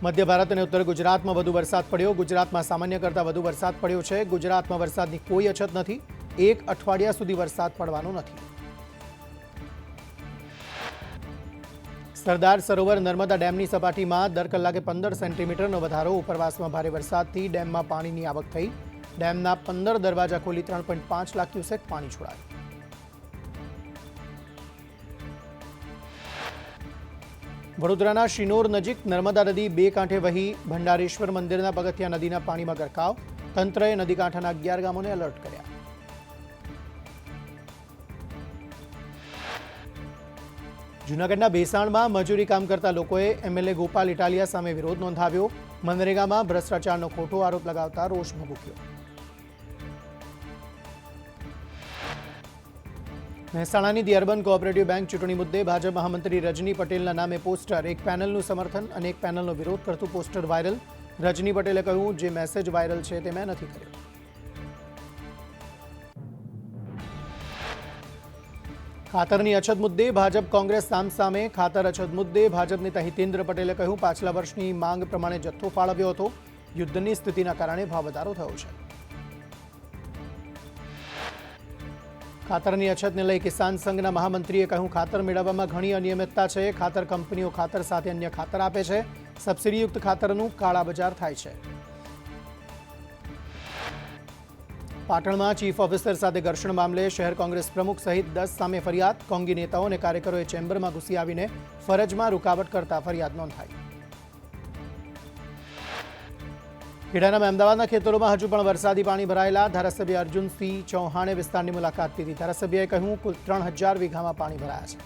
મધ્ય ભારત અને ઉત્તર ગુજરાતમાં વધુ વરસાદ પડ્યો. ગુજરાતમાં સામાન્ય કરતાં વધુ વરસાદ પડ્યો છે. ગુજરાતમાં વરસાદની કોઈ અછત નથી. 1 અઠવાડિયા સુધી વરસાદ પડવાનો નથી. સરદાર સરોવર નર્મદા ડેમની સપાટીમાં દર કલાકે 15 સેન્ટીમીટરનો વધારો. ઉપરવાસમાં ભારે વરસાદથી ડેમમાં પાણીની આવક થઈ. ડેમના 15 દરવાજા ખોલી 3.5 લાખ ક્યુસેક પાણી છોડાયું. વડોદરાના શિનોર નજીક નર્મદા નદી બે કાંઠે વહી. ભંડારેશ્વર મંદિરના પગથિયા નદીના પાણીમાં ગરકાવ. તંત્રએ નદી કાંઠાના 11 ગામોને એલર્ટ કર્યા. જૂનાગઢના ભેસાણમાં મજૂરી કામ કરતા લોકોએ એમએલએ ગોપાલ ઇટાલિયા સામે વિરોધ નોંધાવ્યો. મનરેગામાં ભ્રષ્ટાચારનો ખોટો આરોપ લગાવતા રોષ ભભૂક્યો. મહેસાણાની ધી અર્બન કોઓપરેટિવ બેંક ચૂંટણી મુદ્દે ભાજપ મહામંત્રી રજની પટેલના નામે પોસ્ટર, એક પેનલનું સમર્થન અને એક પેનલનો વિરોધ કરતું પોસ્ટર વાયરલ. રજની પટેલે કહ્યું, જે મેસેજ વાયરલ છે તે મેં નથી કર્યો. ખાતરની અછત મુદ્દે ભાજપ કોંગ્રેસ સામસામે. ખાતર અછત મુદ્દે ભાજપ નેતા હિતેન્દ્ર પટેલે કહ્યું, પાછલા વર્ષની માંગ પ્રમાણે જથ્થો ફાળવ્યો હતો. યુદ્ધની સ્થિતિના કારણે ભાવ વધારો થયો છે. ખાતરની અછતને લઈ કિસાન સંઘના મહામંત્રીએ કહ્યું, ખાતર મેળવવામાં ઘણી અનિયમિતતા છે. ખાતર કંપનીઓ ખાતર સાથે અન્ય ખાતર આપે છે. સબસિડીયુક્ત ખાતરનું કાળાબજાર થાય છે. પાટણમાં ચીફ ઓફિસર સાથે ઘર્ષણ મામલે શહેર કોંગ્રેસ પ્રમુખ સહિત 10 સામે ફરિયાદ. કોંગી નેતાઓ અને કાર્યકરોએ ચેમ્બરમાં ઘૂસી આવીને ફરજમાં રૂકાવટ કરતા ફરિયાદ નોંધાઈ. ખેડાના અમદાવાદના ખેતરોમાં હજુ પણ વરસાદી પાણી ભરાયેલા. ધારાસભ્ય અર્જુનસિંહ ચૌહાણે વિસ્તારની મુલાકાત લીધી. ધારાસભ્યએ કહ્યું, કુલ 3000 વીઘામાં પાણી ભરાયા છે.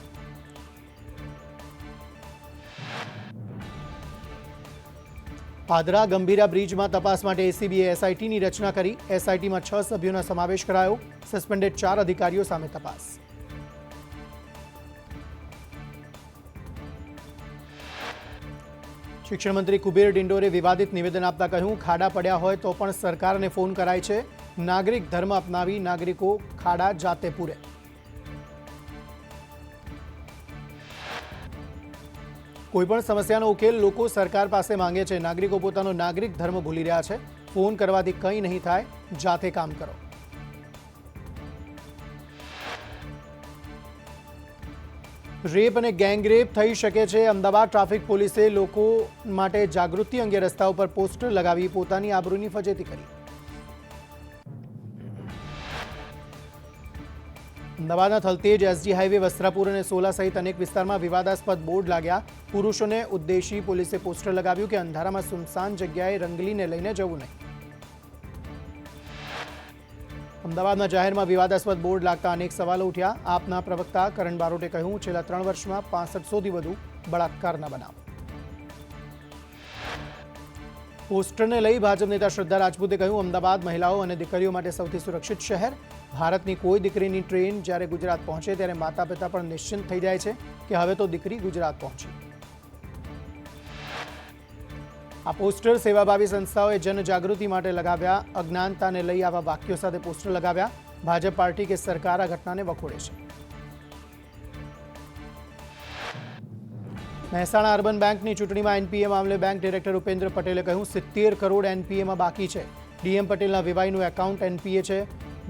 પાદરા ગંભીરા બ્રિજમાં તપાસ માટે એસીબીએ એસઆઈટીની રચના કરી. એસઆઈટીમાં 6 સભ્યોનો સમાવેશ કરાયો. સસ્પેન્ડેડ 4 અધિકારીઓ સામે તપાસ. શિક્ષણ મંત્રી કુબેર ડિંડોરે વિવાદિત નિવેદન આપતા કહ્યું, ખાડા પડ્યા હોય તો પણ સરકારને ફોન કરાય છે. નાગરિક ધર્મ અપનાવી નાગરિકો ખાડા જાતે પૂરે. કોઈપણ સમસ્યાનો ઉકેલ લોકો સરકાર પાસે માંગે છે. નાગરિકો પોતાનો નાગરિક ધર્મ ભૂલી રહ્યા છે. ફોન કરવાથી કંઈ નહીં થાય, જાતે કામ કરો. રેપ અને ગેંગરેપ થઈ શકે છે. અમદાવાદ ટ્રાફિક પોલીસે લોકો માટે જાગૃતિ અંગે રસ્તા ઉપર પોસ્ટર લગાવી પોતાની આબરૂની ફજેતી કરી. અમદાવાદના થલતેજ, એસજી હાઈવે, વસ્ત્રાપુર અને સોલા સહિત અનેક વિસ્તારમાં વિવાદાસ્પદ બોર્ડ લાગ્યા. પુરુષોને ઉદ્દેશી પોલીસે પોસ્ટર લગાવ્યું કે અંધારામાં સુમસાન જગ્યાએ રંગલીને લઈને જવું નહીં. અમદાવાદના જાહેરમાં વિવાદાસ્પદ બોર્ડ લાગતા અનેક સવાલો ઉઠ્યા. આપના પ્રવક્તા કરણ બારોટે કહ્યું, છેલ્લા 3 વર્ષમાં 6500થી વધુ બળાત્કારના બનાવ. પોસ્ટરને લઈ ભાજપ નેતા શ્રદ્ધા રાજપૂતે કહ્યું, અમદાવાદ મહિલાઓ અને દીકરીઓ માટે સૌથી સુરક્ષિત શહેર. ભારતની કોઈ દીકરીની ટ્રેન જ્યારે ગુજરાત પહોંચે ત્યારે માતા પિતા પણ નિશ્ચિંત થઈ જાય છે કે હવે તો દીકરી ગુજરાત પહોંચી. આ પોસ્ટર સેવાભાવી સંસ્થાઓએ જનજાગૃતિ માટે લગાવ્યા. અજ્ઞાનતાને લઈ આવા વાક્યો સાથે પોસ્ટર લગાવ્યા. ભાજપ પાર્ટી કે સરકાર આ ઘટનાને વખોડે છે. મહેસાણા અર્બન બેંકની ચૂંટણીમાં એનપીએ મામલે બેંક ડિરેક્ટર ઉપેન્દ્ર પટેલે કહ્યું, 70 કરોડ એનપીએમાં બાકી છે. ડીએમ પટેલના વિવાયનું એકાઉન્ટ એનપીએ છે.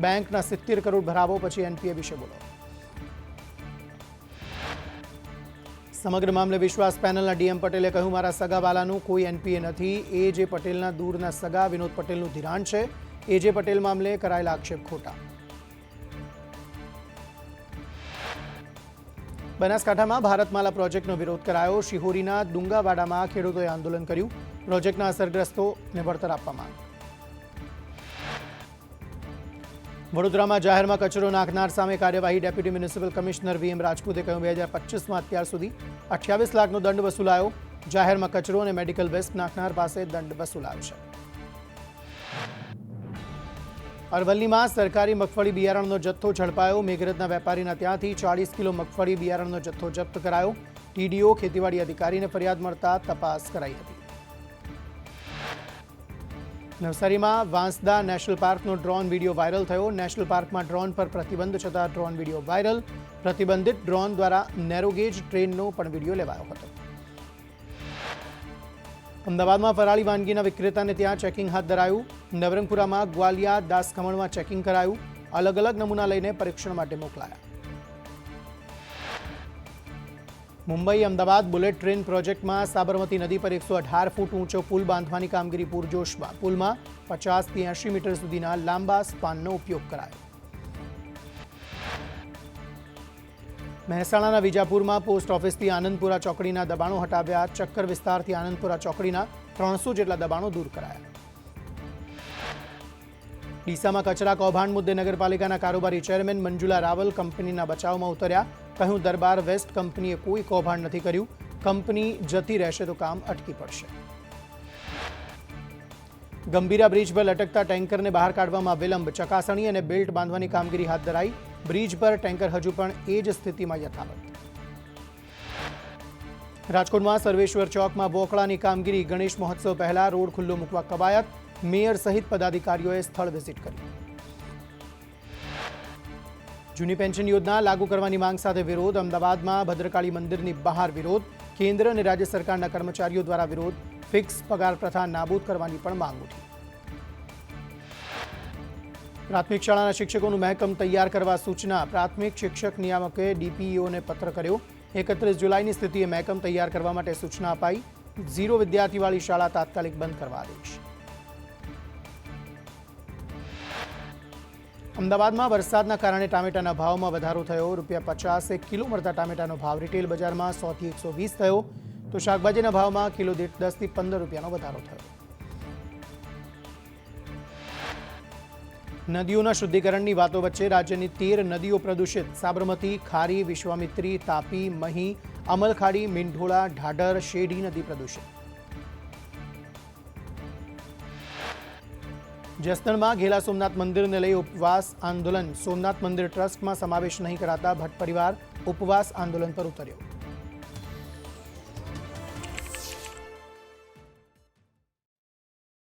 બેંકના 70 કરોડ ભરાવો, પછી એનપીએ વિશે બોલો. સમગ્ર મામલે વિશ્વાસ પેનલના ડીએમ પટેલે કહ્યું, મારા સગાવાલાનું કોઈ એનપીએ નથી. એજે પટેલના દૂરના સગા વિનોદ પટેલનું ધિરાણ છે. એજે પટેલ મામલે કરાયેલા આક્ષેપ ખોટા. બનાસકાંઠામાં ભારતમાલા પ્રોજેક્ટનો વિરોધ કરાયો. શિહોરીના ડુંગાવાડામાં ખેડૂતોએ આંદોલન કર્યું. પ્રોજેક્ટના અસરગ્રસ્તોને વળતર આપવા માંગ. વડોદરામાં જાહેરમાં કચરો નાખનાર સામે કાર્યવાહી. ડેપ્યુટી મ્યુનિસિપલ કમિશનર વીએમ રાજપૂતે કહ્યું, 2025માં અત્યાર સુધી 28 લાખનો દંડ વસૂલાયો. જાહેરમાં કચરો અને મેડિકલ વેસ્ટ નાખનાર પાસે દંડ વસૂલાયો છે. અરવલ્લીમાં સરકારી મગફળી બિયારણનો જથ્થો ઝડપાયો. મેઘરજના વેપારીના ત્યાંથી 40 કિલો મગફળી બિયારણનો જથ્થો જપ્ત કરાયો. ટીડીઓ ખેતીવાડી અધિકારીને ફરિયાદ મળતા તપાસ કરાઈ હતી. નવસારીમાં વાંસદા નેશનલ પાર્કનો ડ્રોન વિડીયો વાયરલ થયો. નેશનલ પાર્કમાં ડ્રોન પર પ્રતિબંધ છતાં ડ્રોન વિડીયો વાયરલ. પ્રતિબંધિત ડ્રોન દ્વારા નેરોગેજ ટ્રેનનો પણ વિડીયો લેવાયો હતો. અમદાવાદમાં ફરાળી વાનગીના વિક્રેતાને ત્યાં ચેકિંગ હાથ ધરાયું. નવરંગપુરામાં ગ્વાલિયા દાસખમણમાં ચેકિંગ કરાયું. અલગ અલગ નમૂના લઈને પરીક્ષણ માટે મોકલાયા. મુંબઈ અમદાવાદ બુલેટ ટ્રેન પ્રોજેક્ટમાં સાબરમતી નદી પર 118 ફૂટ ઊંચો પુલ બાંધવાની કામગીરી પૂરજોશમાં. પુલમાં 50 થી 80 મીટર સુધીના લાંબા સ્પાનનો ઉપયોગ કરાયો. મહેસાણાના વિજાપુરમાં પોસ્ટ ઓફિસથી આનંદપુરા ચોકડીના દબાણો હટાવ્યા. ચક્કર વિસ્તારથી આનંદપુરા ચોકડીના 300 જેટલા દબાણો દૂર કરાયા. ડીસામાં કચરા કૌભાંડ મુદ્દે નગરપાલિકાના કારોબારી ચેરમેન મંજુલા રાવલ કંપનીના બચાવમાં ઉતર્યા. કહ્યું, દરબાર વેસ્ટ કંપનીએ કોઈ કૌભાંડ નથી કર્યું. કંપની જતી રહેશે તો કામ અટકી પડશે. ગંભીરા બ્રિજ પર લટકતા ટેન્કરને બહાર કાઢવામાં વિલંબ. ચકાસણી અને બેલ્ટ બાંધવાની કામગીરી હાથ ધરાઈ. બ્રિજ પર ટેન્કર હજુ પણ એ જ સ્થિતિમાં યથાવત. રાજકોટમાં સર્વેશ્વર ચોકમાં બોકળાની કામગીરી. ગણેશ મહોત્સવ પહેલા રોડ ખુલ્લો મૂકવા કવાયત. મેયર સહિત પદાધિકારીઓએ સ્થળ વિઝિટ કરી. જૂની પેન્શન યોજના લાગુ કરવાની માંગ સાથે વિરોધ. અમદાવાદમાં ભદ્રકાળી મંદિરની બહાર વિરોધ. કેન્દ્ર અને રાજ્ય સરકારના કર્મચારીઓ દ્વારા વિરોધ. ફિક્સ પગાર પ્રથા નાબૂદ કરવાની પણ માંગ ઉઠી. પ્રાથમિક શાળાના શિક્ષકોનું મહેકમ તૈયાર કરવા સૂચના. પ્રાથમિક શિક્ષક નિયામકે ડીપીઈઓને પત્ર કર્યો. 31 જુલાઈની સ્થિતિએ મહેકમ તૈયાર કરવા માટે સૂચના અપાઈ. 0 વિદ્યાર્થીવાળી શાળા તાત્કાલિક બંધ કરવા આદેશ. અમદાવાદમાં વરસાદના કારણે ટામેટાના ભાવમાં વધારો થયો. ₹50 કિલો મળતા ટામેટાનો ભાવ રિટેલ બજારમાં 100 થી 120 થયો, તો શાકભાજીના ભાવમાં કિલો દીઠ 10 થી 15 રૂપિયાનો વધારો થયો. નદીઓના શુદ્ધિકરણની વાતો વચ્ચે રાજ્યની 13 નદીઓ પ્રદૂષિત. સાબરમતી, ખારી, વિશ્વામિત્રી, તાપી, મહી, અમલખાડી, મીંઢોળા, ઢાઢર, શેઢી નદી પ્રદૂષિત. જસદણમાં ઘેલા સોમનાથ મંદિરને લઈ ઉપવાસ આંદોલન. સોમનાથ મંદિર ટ્રસ્ટમાં સમાવેશ નહીં કરાતા ભટ્ટ પરિવાર ઉપવાસ આંદોલન પર ઉતર્યો.